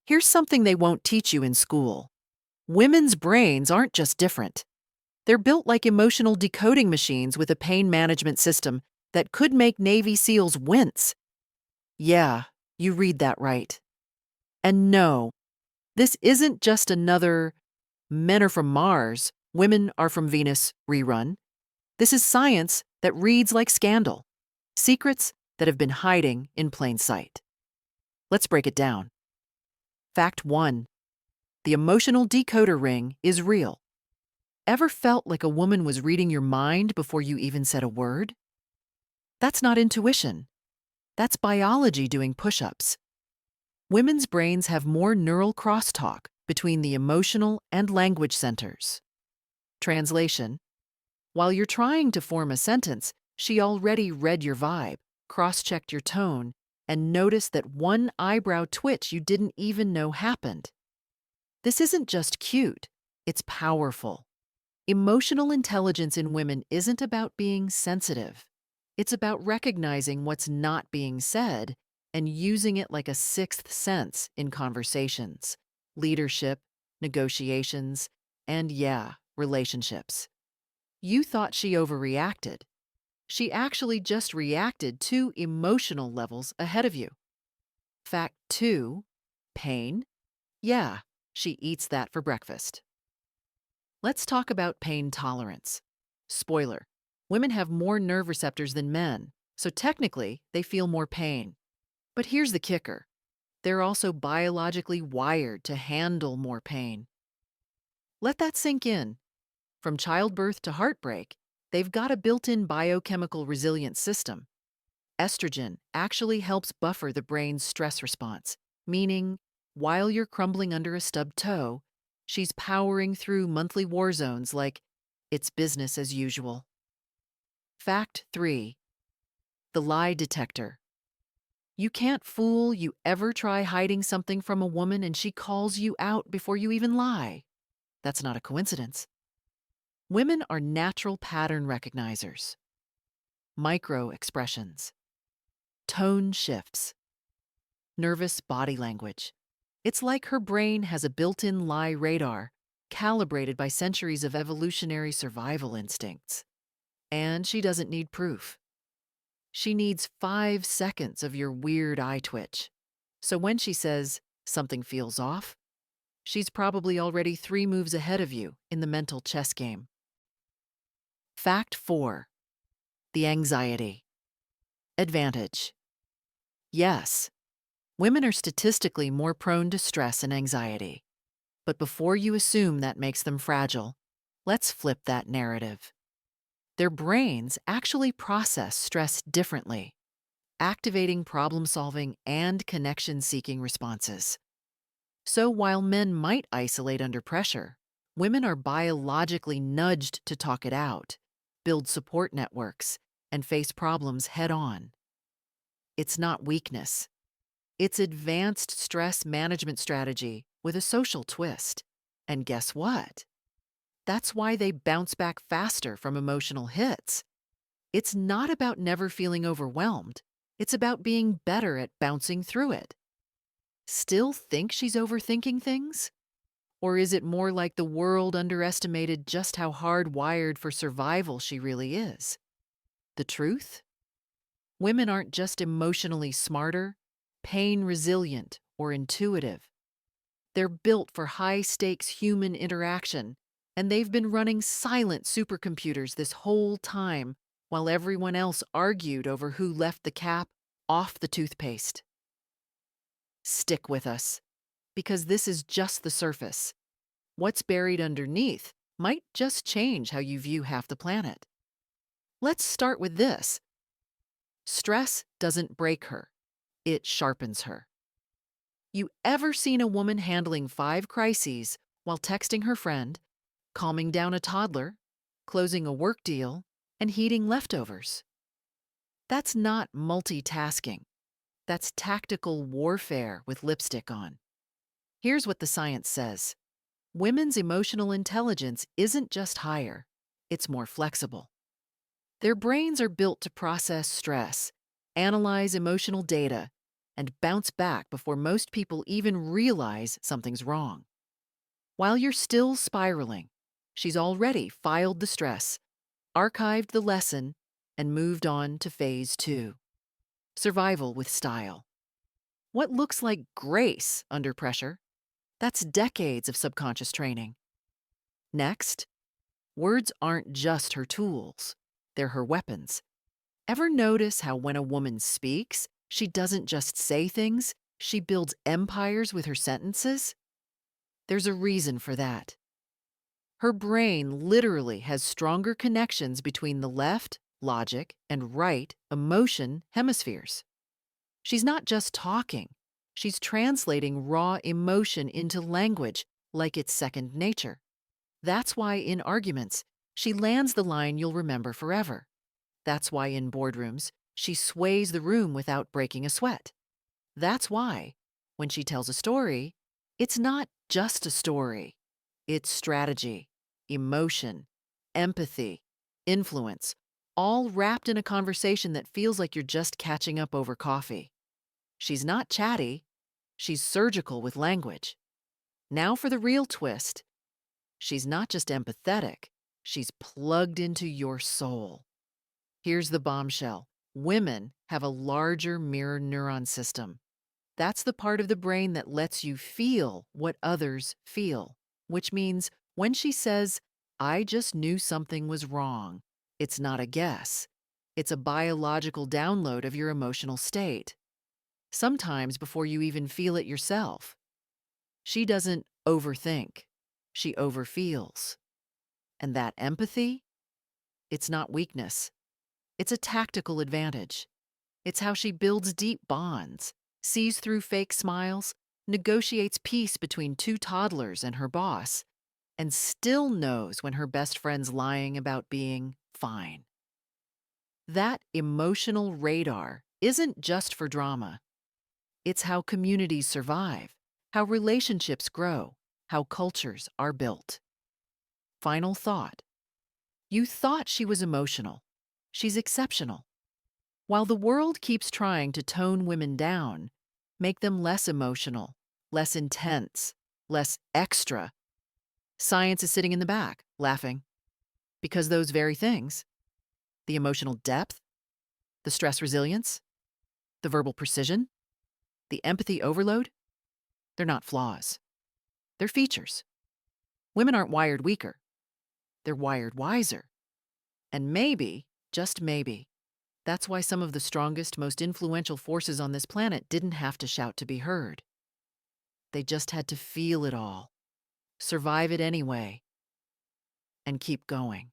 Here's something they won't teach you in school. Women's brains aren't just different. They're built like emotional decoding machines with a pain management system that could make Navy SEALs wince. Yeah, you read that right. And no, this isn't just another Men Are From Mars, Women Are From Venus rerun. This is science that reads like Scandal. Secrets that have been hiding in plain sight. Let's break it down. Fact 1. The emotional decoder ring is real. Ever felt like a woman was reading your mind before you even said a word? That's not intuition. That's biology doing push-ups. Women's brains have more neural crosstalk between the emotional and language centers. Translation: while you're trying to form a sentence, she already read your vibe, cross-checked your tone, and noticed that one eyebrow twitch you didn't even know happened. This isn't just cute, it's powerful. Emotional intelligence in women isn't about being sensitive. It's about recognizing what's not being said and using it like a sixth sense in conversations, leadership, negotiations, and relationships. You thought she overreacted. She actually just reacted 2 emotional levels ahead of you. Fact 2, pain. Yeah, she eats that for breakfast. Let's talk about pain tolerance. Spoiler: women have more nerve receptors than men, so technically they feel more pain. But here's the kicker: they're also biologically wired to handle more pain. Let that sink in. From childbirth to heartbreak, they've got a built-in biochemical resilience system. Estrogen actually helps buffer the brain's stress response, meaning while you're crumbling under a stubbed toe, she's powering through monthly war zones like it's business as usual. Fact 3. The lie detector. You can't fool you ever try hiding something from a woman and she calls you out before you even lie. That's not a coincidence. Women are natural pattern recognizers. Micro expressions, tone shifts, nervous body language. It's like her brain has a built-in lie radar, calibrated by centuries of evolutionary survival instincts. And she doesn't need proof. She needs 5 seconds of your weird eye twitch. So when she says something feels off, she's probably already 3 moves ahead of you in the mental chess game. Fact 4. The anxiety. Advantage. Yes, women are statistically more prone to stress and anxiety. But before you assume that makes them fragile, let's flip that narrative. Their brains actually process stress differently, activating problem-solving and connection-seeking responses. So while men might isolate under pressure, women are biologically nudged to talk it out, build support networks, and face problems head-on. It's not weakness. It's advanced stress management strategy with a social twist. And guess what? That's why they bounce back faster from emotional hits. It's not about never feeling overwhelmed. It's about being better at bouncing through it. Still think she's overthinking things? Or is it more like the world underestimated just how hardwired for survival she really is? The truth? Women aren't just emotionally smarter, pain resilient, or intuitive. They're built for high-stakes human interaction, and they've been running silent supercomputers this whole time while everyone else argued over who left the cap off the toothpaste. Stick with us, because this is just the surface. What's buried underneath might just change how you view half the planet. Let's start with this. Stress doesn't break her, it sharpens her. You ever seen a woman handling 5 crises while texting her friend, calming down a toddler, closing a work deal, and heating leftovers? That's not multitasking. That's tactical warfare with lipstick on. Here's what the science says. Women's emotional intelligence isn't just higher, it's more flexible. Their brains are built to process stress, analyze emotional data, and bounce back before most people even realize something's wrong. While you're still spiraling, she's already filed the stress, archived the lesson, and moved on to phase 2. Survival with style. What looks like grace under pressure? That's decades of subconscious training. Next, words aren't just her tools, they're her weapons. Ever notice how when a woman speaks, she doesn't just say things, she builds empires with her sentences? There's a reason for that. Her brain literally has stronger connections between the left, logic, and right, emotion hemispheres. She's not just talking, she's translating raw emotion into language like it's second nature. That's why in arguments, she lands the line you'll remember forever. That's why in boardrooms, she sways the room without breaking a sweat. That's why, when she tells a story, it's not just a story. It's strategy, emotion, empathy, influence, all wrapped in a conversation that feels like you're just catching up over coffee. She's not chatty, she's surgical with language. Now for the real twist. She's not just empathetic, she's plugged into your soul. Here's the bombshell. Women have a larger mirror neuron system. That's the part of the brain that lets you feel what others feel, which means when she says, "I just knew something was wrong," it's not a guess. It's a biological download of your emotional state. Sometimes before you even feel it yourself. She doesn't overthink, she overfeels. And that empathy, it's not weakness. It's a tactical advantage. It's how she builds deep bonds, sees through fake smiles, negotiates peace between two toddlers and her boss, and still knows when her best friend's lying about being fine. That emotional radar isn't just for drama. It's how communities survive, how relationships grow, how cultures are built. Final thought. You thought she was emotional. She's exceptional. While the world keeps trying to tone women down, make them less emotional, less intense, less extra, science is sitting in the back, laughing. Because those very things, the emotional depth, the stress resilience, the verbal precision, the empathy overload, they're not flaws. They're features. Women aren't wired weaker. They're wired wiser. And maybe, just maybe, that's why some of the strongest, most influential forces on this planet didn't have to shout to be heard. They just had to feel it all, survive it anyway, and keep going.